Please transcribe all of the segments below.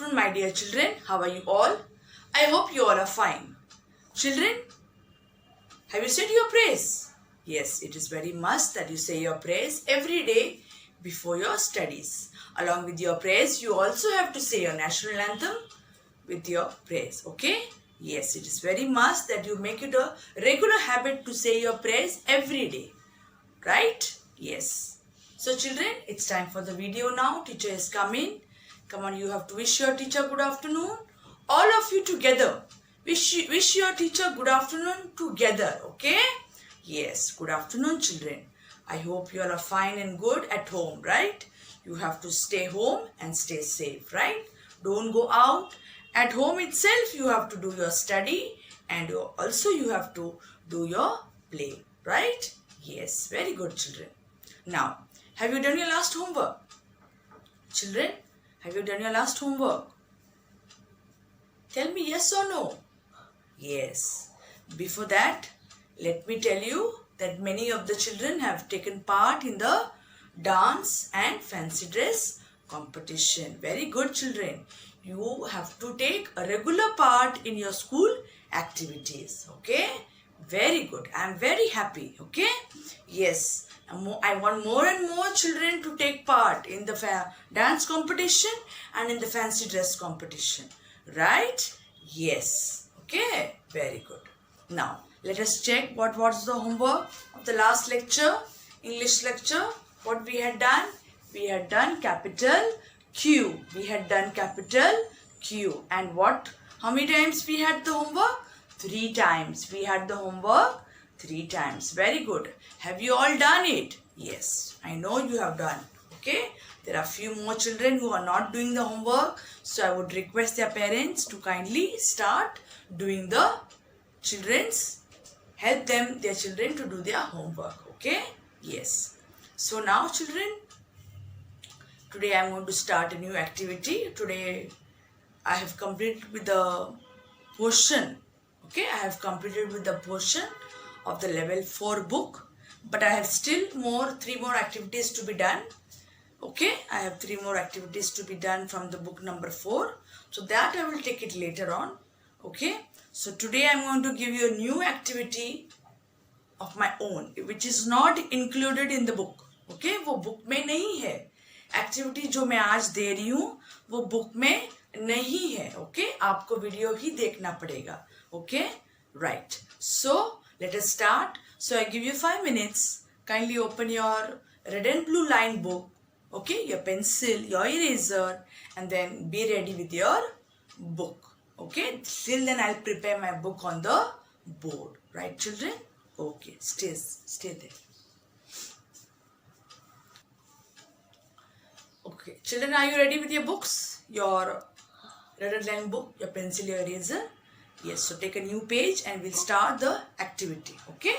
afternoon, my dear children. How are you all? I hope you all are fine. Children, have you said your prayers? Yes, it is very must that you say your prayers every day before your studies. Along with your prayers, you also have to say your national anthem with your prayers. Okay? Yes, it is very must that you make it a regular habit to say your prayers every day. Right? Yes. So children, it's time for the video now. Teacher is coming. Come on, you have to wish your teacher good afternoon. All of you together. Wish your teacher good afternoon together. Okay? Yes. Good afternoon, children. I hope you all are fine and good at home, right? You have to stay home and stay safe, right? Don't go out. At home itself, you have to do your study and also you have to do your play, right? Yes, very good, children. Now, have you done your last homework? Children, have you done your last homework? Tell me yes or no. Yes. Before that, let me tell you that many of the children have taken part in the dance and fancy dress competition. Very good, children. You have to take a regular part in your school activities. Okay? Very good. I am very happy. Okay? Yes. I want more and more children to take part in the dance competition and in the fancy dress competition. Right? Yes. Okay? Very good. Now, let us check what was the homework of the last lecture, English lecture. What we had done? We had done capital Q. We had done capital Q. And what? How many times we had the homework? 3 times. We had the homework 3 times. Very good. Have you all done it? Yes. I know you have done. Okay. There are few more children who are not doing the homework. So I would request their parents to kindly start doing the help their children to do their homework. Okay. Yes. So now children, today I am going to start a new activity. Today I have completed with the portion. Okay, I have completed with the portion of the level 4 book. But I have still 3 more activities to be done. Okay, I have 3 more activities to be done from the book number 4. So that I will take it later on. Okay, so today I am going to give you a new activity of my own, which is not included in the book. Okay, वो book में नहीं है. Activity जो मैं आज दे रही हूँ वो book में नहीं है. Okay, आपको video ही देखना पड़ेगा. Okay, right. So let us start. So I give you 5 minutes. Kindly open your red and blue line book. Okay, your pencil, your eraser, and then be ready with your book. Okay, till then I'll prepare my book on the board. Right, children? Okay, stay there. Okay, children, are you ready with your books? Your red line book, your pencil, your eraser? Yes, so take a new page and we'll start the activity. Okay?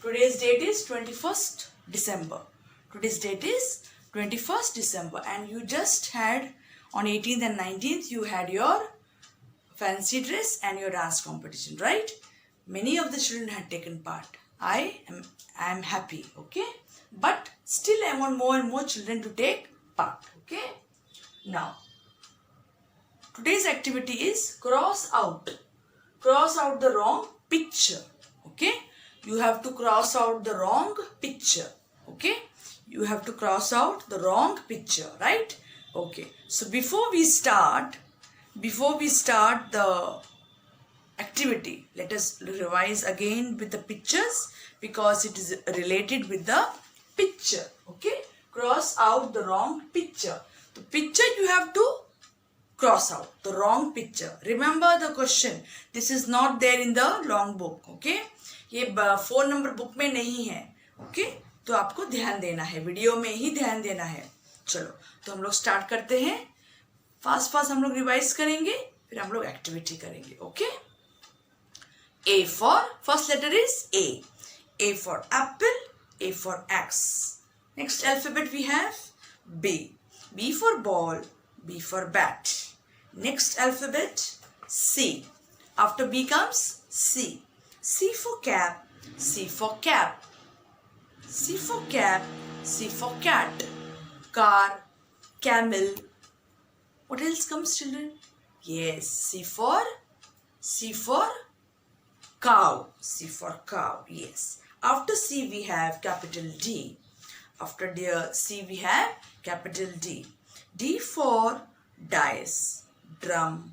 Today's date is 21st December. Today's date is 21st December and you just had on 18th and 19th you had your fancy dress and your dance competition, right? Many of the children had taken part. I am happy, okay? But still I want more and more children to take part, okay? Now, today's activity is cross out the wrong picture, okay? You have to cross out the wrong picture, okay? You have to cross out the wrong picture, right? Okay, so before we start the activity, let us revise again with the pictures because it is related with the picture, okay? Cross out the wrong picture. The picture you have to cross out, the wrong picture. Remember the question. This is not there in the long book, okay? ये 4 number book में नहीं है, okay? तो आपको ध्यान देना है, video में ही ध्यान देना है. चलो, तो हम लोग स्टार्ट करते हैं. फास्ट हम लोग रिवाइज करेंगे, फिर हम लोग एक्टिविटी करेंगे, okay? A for, first letter is A. A for apple, A for X. Next alphabet we have B. B for ball, B for bat. Next alphabet C. After B comes C. C for cap, C for cap. C for cap, C for cat. Car, camel, What else comes, children? Yes, C for cow. C for cow. Yes. After C we have capital D. After the C we have capital D. D for dice, drum,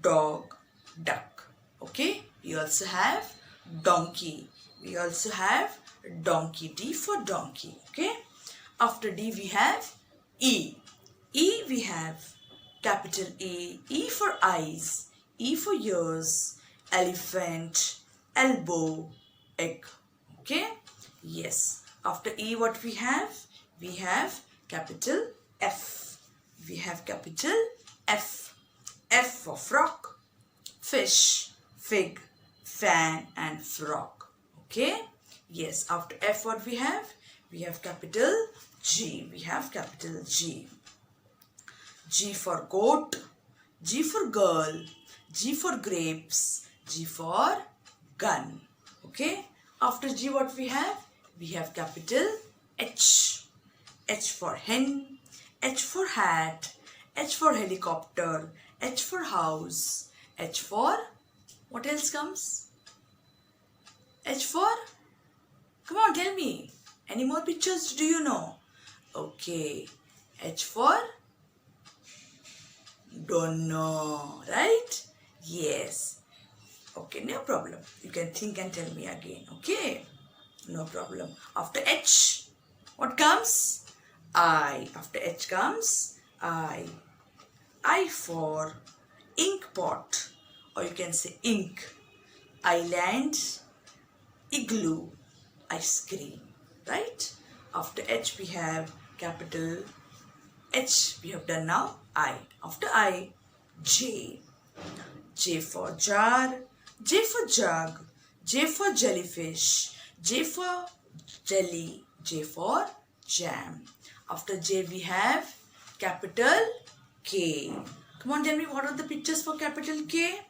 dog, duck. Okay. We also have donkey. We also have donkey. D for donkey. Okay. After D we have E. E we have capital E. E for eyes. E for ears. Elephant. Elbow. Egg. Okay. Yes. After E what we have? We have capital F. We have capital F. F for frog, fish, fig, fan and frog. Okay. Yes. After F what we have? We have capital G. We have capital G. G for goat, G for girl, G for grapes, G for gun. Okay. After G what we have? We have capital H. H for hen, H for hat, H for helicopter, H for house, H for, what else comes? H for, come on tell me, any more pictures do you know? Okay, H for, don't know, right? Yes. Okay, no problem. You can think and tell me again, okay? No problem. After H, what comes? I. After H comes I. I for ink pot, or you can say ink, island, igloo, ice cream, right? After H we have capital H. We have done now I. After I, J. J for jar, J for jug, J for jellyfish, J for jelly, J for jam. After J we have capital K. Come on, tell me what are the pictures for capital K?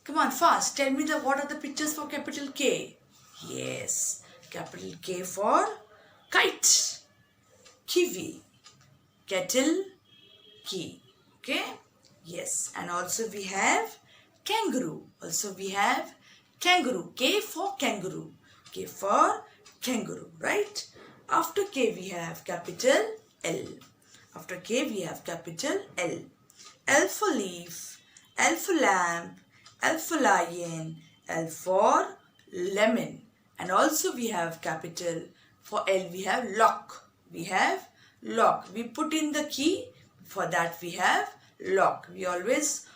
Come on, fast. Tell me what are the pictures for capital K? Yes, capital K for kite, kiwi, kettle, key. Okay? Yes, and also we have kangaroo. Also we have kangaroo. K for kangaroo. K for kangaroo, right? After K we have capital L. After K we have capital L. L for leaf, L for lamp, L for lion, L for lemon. And also we have capital, for L we have lock. We have lock. We put in the key, for that we have lock. We always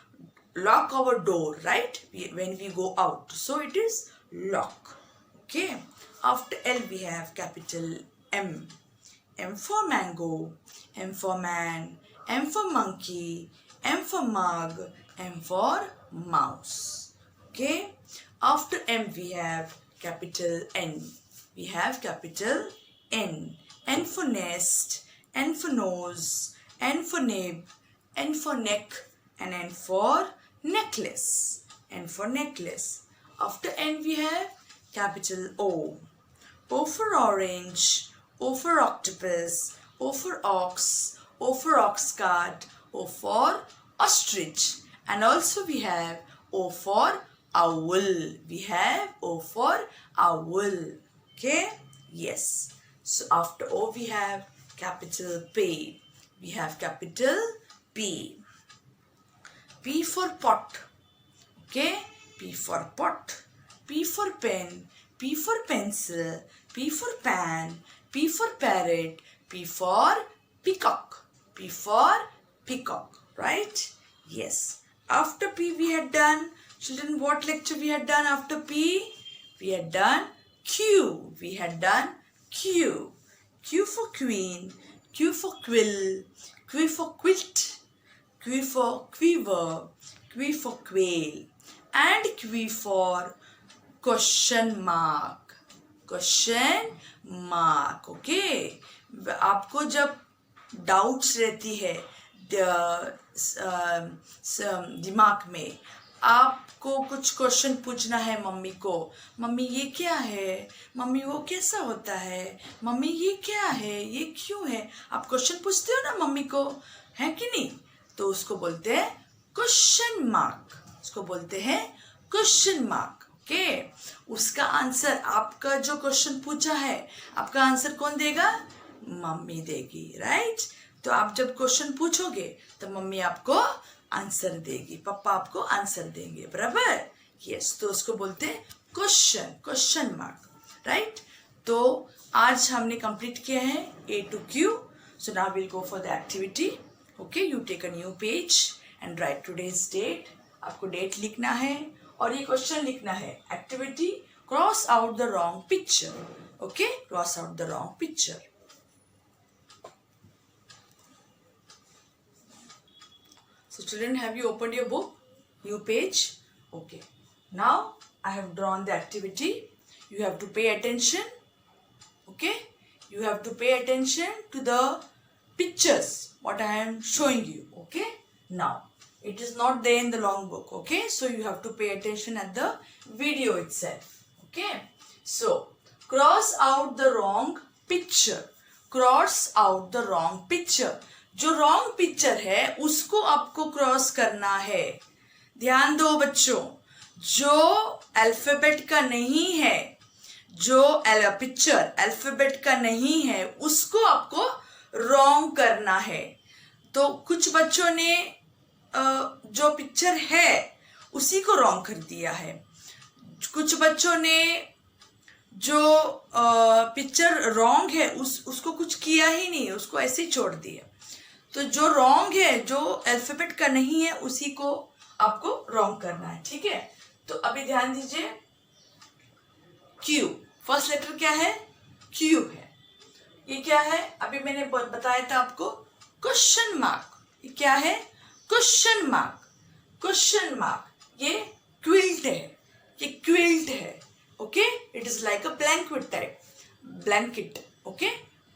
lock our door, right? When we go out. So it is lock. Okay. After L we have capital M. M for mango, M for man, M for monkey, M for mug, M for mouse. Okay. After M we have capital N. We have capital N. N for nest, N for nose, N for nib, N for neck, and N for necklace. N for necklace. After N we have capital O. O for orange, O for octopus, O for ox, O for ox cart, O for ostrich. And also we have O for owl. We have O for owl. Okay? Yes. So after O we have capital P. We have capital P. P for pot. Okay? P for pot. P for pen. P for pencil. P for pan. P for parrot. P for peacock. P for peacock. Right? Yes. After P we had done, children, what lecture we had done after P? We had done Q. We had done Q. Q for queen. Q for quill. Q for quilt. Q for quiver. Q for quail. And Q for question mark. Question mark. Okay. आपको जब doubts रहती है दिमाग में, आपको कुछ question पूछना है मम्मी को, मम्मी ये क्या है, मम्मी वो कैसा होता है, मम्मी ये क्या है, ये क्यों है, आप क्वेश्चन पूछते हो ना मम्मी को, है कि नहीं? तो उसको बोलते हैं क्वेश्चन मार्क, उसको बोलते हैं क्वेश्चन मार्क। ओके, उसका आंसर, आपका जो क्वेश्चन पूछा है, आपका आंसर कौन देगा? मम्मी देगी, राइट। तो आप जब क्वेश्चन पूछोगे तो मम्मी आपको आंसर देगी, पापा आपको आंसर देंगे, बराबर? यस, तो उसको बोलते हैं क्वेश्चन मार्क, राइट। तो आज हमने कंप्लीट किया है A to Q. So now we'll go for the activity. Okay, you take a new page and write today's date. आपको डेट लिखना है और ये क्वेश्चन लिखना है। Activity, cross out the wrong picture. Okay, cross out the wrong picture. So children, have you opened your book? New page? Okay. Now I have drawn the activity. You have to pay attention. Okay? You have to pay attention to the pictures what I am showing you. Okay? Now, it is not there in the long book. Okay? So you have to pay attention at the video itself. Okay? So, cross out the wrong picture. Cross out the wrong picture. जो wrong picture है उसको आपको cross करना है। ध्यान दो बच्चों, जो अल्फाबेट का नहीं है, जो पिक्चर अल्फाबेट का नहीं है, उसको आपको रॉन्ग करना है। तो कुछ बच्चों ने जो पिक्चर है उसी को रॉन्ग कर दिया है। कुछ बच्चों ने जो पिक्चर रॉन्ग है उसको कुछ किया ही नहीं, उसको ऐसे ही छोड़ दिया। तो जो रॉन्ग है, जो अल्फाबेट का नहीं है, उसी को आपको रॉन्ग करना है, ठीक है। तो अभी ध्यान दीजिए, Q, फर्स्ट लेटर क्या है? Q है। ये क्या है? अभी मैंने बताया था आपको, क्वेश्चन मार्क। ये क्या है? Question mark. क्वेश्चन मार्क, ये क्विल्ट है, ये क्विल्ट है। Okay, it is like a blanket type, blanket. Okay,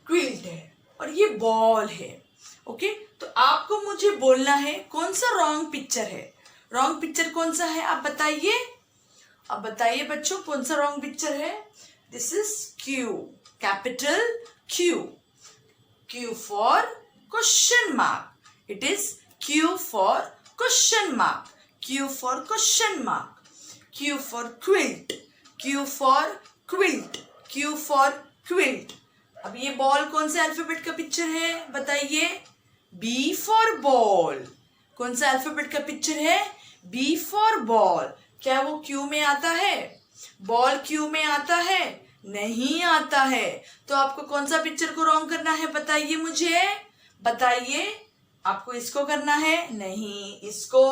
quilt है। और ये बॉल है। ओके, तो आपको मुझे बोलना है कौन सा रॉन्ग पिक्चर है। रॉन्ग पिक्चर कौन सा है आप बताइए। अब बताइए बच्चों, कौन सा रॉन्ग पिक्चर है? This is Q, capital Q। Q for question mark. It is Q for question mark. Q for question mark. Q for quilt. Q for quilt. Q for quilt. अब ये बॉल कौन से alphabet का picture है बताइए? B for ball. कौन सा alphabet का पिक्चर है? B for ball. क्या वो Q में आता है? बॉल Q में आता है? नहीं आता है। तो आपको कौन सा पिक्चर को रॉन्ग करना है बताइए मुझे, बताइए। आपको इसको करना है? नहीं, इसको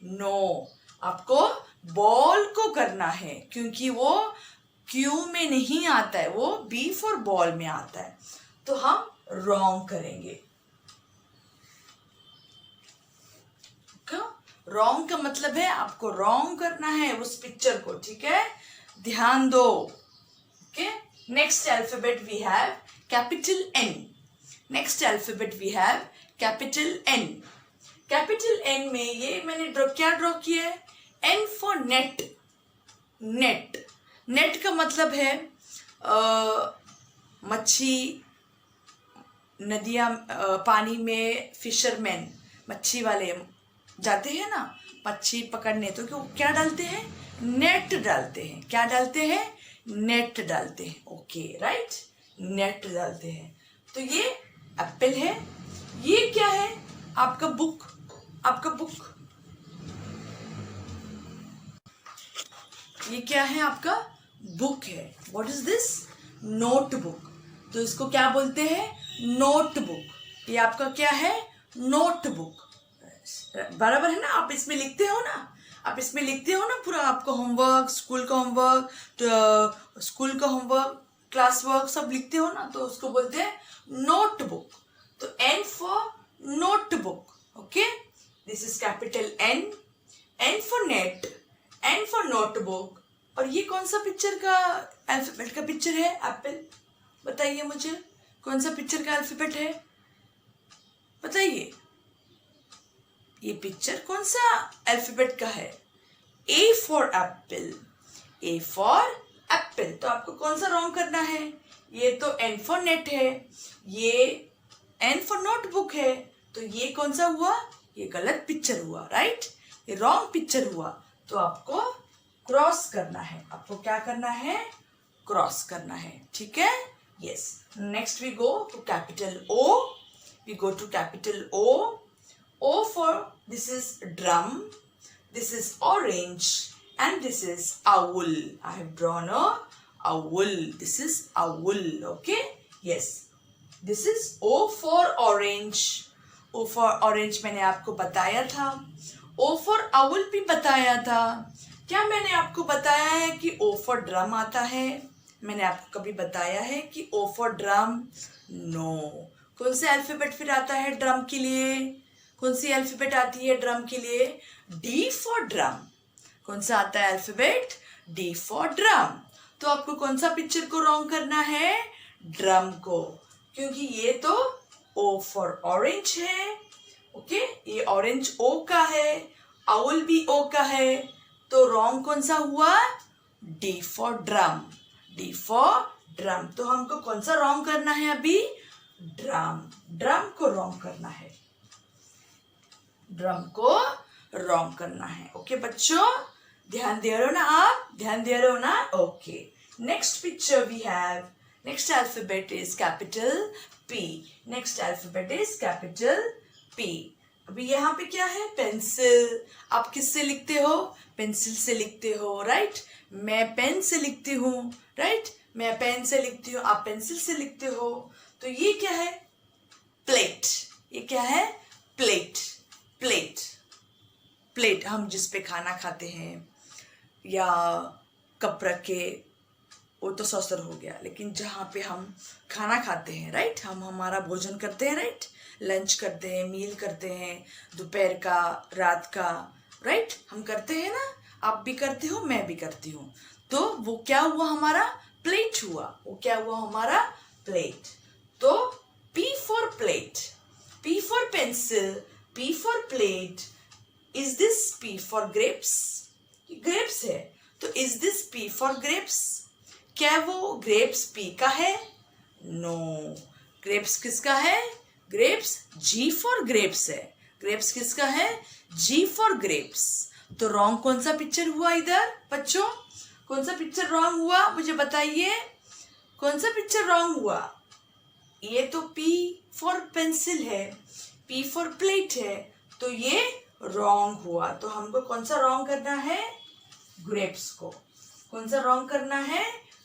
नो, आपको बॉल को करना है, क्योंकि वो Q में नहीं आता है, वो B फॉर बॉल में आता है। तो हम रॉन्ग करेंगे। रॉन्ग का मतलब है आपको रॉन्ग करना है उस पिक्चर को, ठीक है। ध्यान दो। Okay, next alphabet we have capital N। Next alphabet we have capital N। Capital N में ये मैंने क्या ड्रॉ किया है? N for net. Net, net का मतलब है मच्छी, नदियाँ, पानी में फिशरमैन, मच्छी वाले जाते हैं ना मच्छी पकड़ने, तो क्यों क्या डालते हैं? नेट डालते हैं। क्या डालते हैं? नेट डालते हैं। ओके, राइट, नेट डालते हैं। तो ये एप्पल है। ये क्या है? आपका बुक। आपका बुक, ये क्या है? आपका बुक है। What is this? नोटबुक। तो इसको क्या बोलते हैं? नोटबुक। ये आपका क्या है? नोटबुक। बराबर है ना? आप इसमें लिखते हो ना, आप इसमें लिखते हो ना पूरा आपका होमवर्क, स्कूल का होमवर्क, स्कूल का होमवर्क, क्लास वर्क सब लिखते हो ना, तो उसको बोलते हैं नोटबुक। तो N for notebook. Okay, this is capital N। N for net, N for notebook. और ये कौन सा पिक्चर का अल्फाबेट का पिक्चर है? एप्पल। बताइए मुझे, कौन सा पिक्चर का अल्फाबेट है? बताइए, ये पिक्चर कौन सा अल्फाबेट का है? A for Apple. A for Apple. तो आपको कौन सा रॉन्ग करना है? ये तो N फॉर नेट है, ये N फॉर नोटबुक है, तो ये कौन सा हुआ? ये गलत पिक्चर हुआ, राइट, ये रॉन्ग पिक्चर हुआ, तो आपको क्रॉस करना है। आपको क्या करना है? क्रॉस करना है, ठीक है? Yes. Next we go to capital O. We go to capital O. O for this is drum, this is orange, and this is owl. I have drawn a owl. This is owl. Okay? Yes. This is O for orange. O for orange मैंने आपको बताया था. O for owl भी बताया था. क्या मैंने आपको बताया है कि O for drum आता है? मैंने आपको कभी बताया है कि O for drum? No. कौन से अल्फाबेट फिर आता है ड्रम के लिए? कौन सी अल्फाबेट आती है ड्रम के लिए? D for drum. कौन सा आता है अल्फाबेट? D for drum. तो आपको कौन सा पिक्चर को रॉन्ग करना है? ड्रम को, क्योंकि ये तो O for orange है. ओके, ये ऑरेंज O का है, आउल भी O का है, तो रॉन्ग कौन सा हुआ? D for drum. D for drum. तो हमको कौन सा रॉन्ग करना है अभी? ड्रम. ड्रम को रॉन्ग करना है. ड्रम को रॉन्ग करना है. ओके बच्चों, ध्यान दे रहे हो ना आप? ध्यान दे रहे हो ना? Okay. Next picture we have, next alphabet is capital P. Next alphabet is capital P. अभी यहाँ पे क्या है? पेंसिल. आप किससे लिखते हो? पेंसिल से लिखते हो, राइट? मैं पेन से लिखती हूँ, राइट? मैं पेन से लिखती हूँ, आप पेंसिल से लिखते हो. तो ये क्या है? प्लेट. ये क्या है? प्लेट. प्लेट. प्लेट हम जिस पे खाना खाते हैं या कप रख के, वो तो सॉसर हो गया, लेकिन जहाँ पे हम खाना खाते हैं, राइट, हम हमारा भोजन करते हैं, राइट, लंच करते हैं, मील करते हैं, दोपहर का, रात का, राइट, हम करते हैं ना. आप भी करते हो, मैं भी करती हूँ. तो वो क्या हुआ? हमारा प्लेट हुआ. वो क्या हुआ? हमारा प्लेट. तो P for plate, P for pencil, P for plate. Is this P for grapes? Grapes है, तो is this P for grapes? क्या वो ग्रेप्स P का है? नो. ग्रेप्स किसका है? ग्रेप्स G for grapes है. ग्रेप्स किसका है? G for grapes. तो रॉन्ग कौन सा पिक्चर हुआ इधर बच्चों? कौन सा पिक्चर रॉन्ग हुआ? मुझे बताइए, कौन सा पिक्चर रॉन्ग हुआ? ये तो P for पेंसिल है, P for प्लेट है, तो ये रॉन्ग हुआ. तो हमको कौन सा रॉन्ग करना है? ग्रेप्स को. कौन सा रॉन्ग करना है?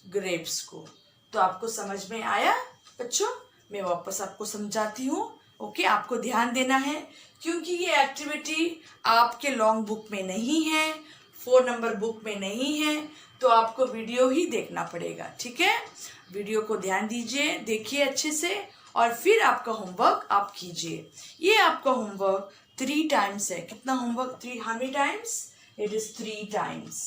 ग्रेप्स को. तो आपको समझ में आया बच्चों? मैं वापस आपको समझाती हूँ. ओके, आपको ध्यान देना है, क्योंकि ये एक्टिविटी आपके लॉन्ग बुक में नहीं है, 4 नंबर बुक में नहीं है, तो आपको वीडियो ही देखना पड़ेगा, ठीक है? वीडियो को ध्यान दीजिए, देखिए अच्छे से, और फिर आपका होमवर्क आप कीजिए. ये आपका होमवर्क 3 टाइम्स है. कितना homework? 3. How many times? It is 3 times.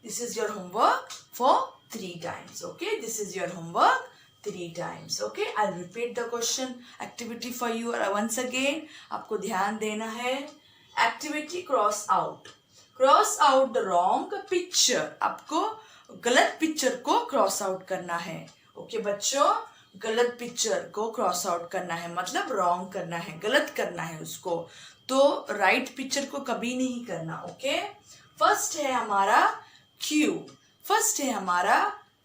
This is your homework for 3 times. Okay, this is your homework 3 times. Okay, I'll repeat the question activity for you once again. आपको ध्यान देना है. Activity cross out. Cross out the wrong picture. आपको गलत picture को cross out करना है. Okay बच्चों, गलत पिक्चर को क्रॉस आउट करना है, मतलब रॉन्ग करना है, गलत करना है उसको. तो राइट पिक्चर को कभी नहीं करना. ओके, फर्स्ट है हमारा Q. फर्स्ट है हमारा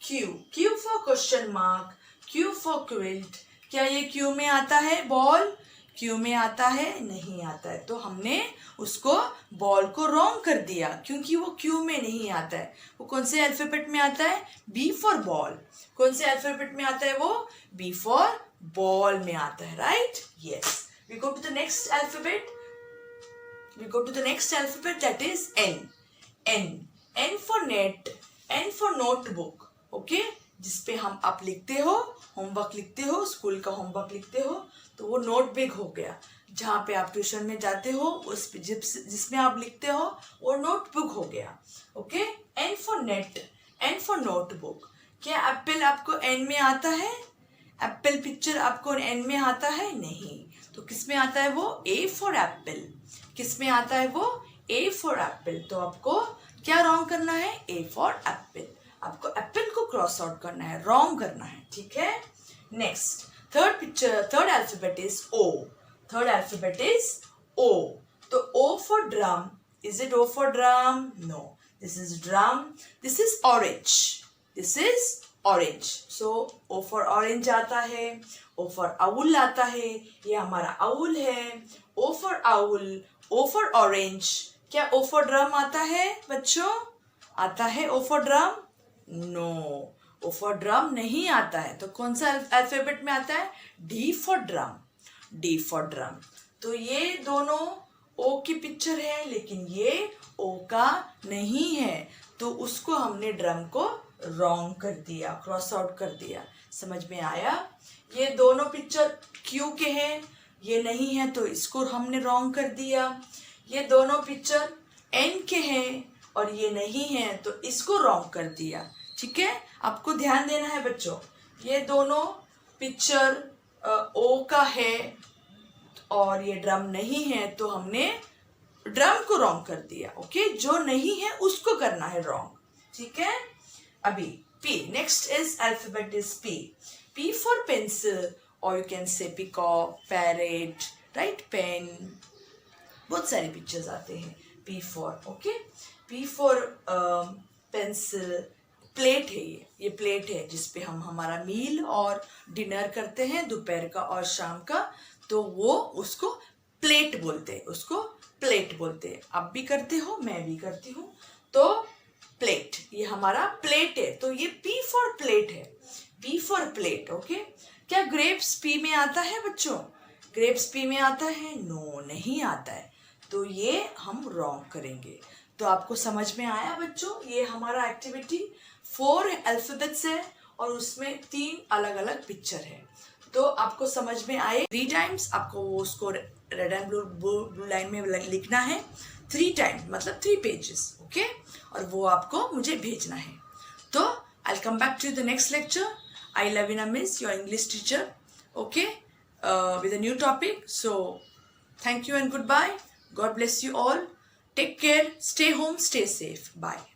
Q. Q for question mark, Q for quilt. क्या ये Q में आता है? बॉल Q में आता है? नहीं आता है. तो हमने उसको बॉल को रॉन्ग कर दिया, क्योंकि वो Q में नहीं आता है. वो कौन से अल्फाबेट में आता है? B for ball. कौन से अल्फाबेट में आता है वो? B for बॉल में आता है, right? Yes. We go to the next alphabet. We go to the next alphabet, that is N. N. N for net, N for notebook. Okay? जिसपे हम आप लिखते हो, होमवर्क लिखते हो, स्कूल का होमवर्क लिखते हो, तो वो नोटबुक हो गया. जहाँ पे आप ट्यूशन में जाते हो, उस जिसमें आप लिखते हो, वो नोटबुक हो गया. Okay? N for net, N for notebook. क्या एप्पल आपको N में आता है? एप्पल पिक्चर आपको N में आता है? नहीं. तो किस में आता है वो? A for apple. किस में आता है वो? A for apple. तो आपको क्या रॉन्ग करना है? A for apple. आपको एप्पल को क्रॉस आउट करना है, रॉन्ग करना है, ठीक है। Next third alphabet is O. Third alphabet is O. तो O for drum, is it O for drum? No, this is drum, this is orange, this is orange. So O for orange आता है, O for owl आता है, ये हमारा owl है। O for owl, O for orange. क्या O for drum आता है बच्चों? आता है O for drum? No, O for drum नहीं आता है। तो कौन सा अल्फाबेट में आता है? D for drum, D for drum. तो ये दोनों ओ की पिक्चर है, लेकिन ये ओ का नहीं है, तो उसको हमने ड्रम को रॉन्ग कर दिया, क्रॉस आउट कर दिया। समझ में आया? ये दोनों पिक्चर क्यू के हैं, ये नहीं है तो इसको हमने रॉन्ग कर दिया। ये दोनों पिक्चर एन के हैं और ये नहीं है तो इसको रॉन्ग कर दिया, ठीक है। आपको ध्यान देना है बच्चों, ये दोनों पिक्चर ओ का है और ये ड्रम नहीं है तो हमने ड्रम को रॉन्ग कर दिया, ओके। जो नहीं है उसको करना है रॉन्ग, ठीक है। अभी P, next is alphabet is P. P for pencil, or you can say peacock, parrot, right? Pen. बहुत सारे पिक्चर्स आते हैं P for, okay? P for pencil. Plate है ये प्लेट है जिसपे हम हमारा मील और डिनर करते हैं, दोपहर का और शाम का, तो वो उसको प्लेट बोलते हैं, उसको प्लेट बोलते हैं। आप भी करते हो, मैं भी करती हूँ। तो प्लेट, ये हमारा प्लेट है, तो ये P फॉर प्लेट है, P फॉर प्लेट, ओके। क्या ग्रेप्स P में आता है बच्चों? ग्रेप्स P में आता है? नो, नहीं आता है, तो ये हम रॉन्ग करेंगे। तो आपको समझ में आया बच्चों? ये हमारा एक्टिविटी 4 अल्फाबेट्स है और उसमें 3 अलग अलग पिक्चर है। तो आपको समझ में आए? 3 टाइम्स आपको वो उसको रेड एंड ब्लू लाइन में लिखना है, 3 टाइम्स मतलब 3 पेजेस, ओके। और वो आपको मुझे भेजना है। तो I come back to the next lecture. I Lavina miss, your English teacher, okay, with a new topic. So thank you and goodbye. God bless you all. Take care. Stay home. Stay safe. Bye.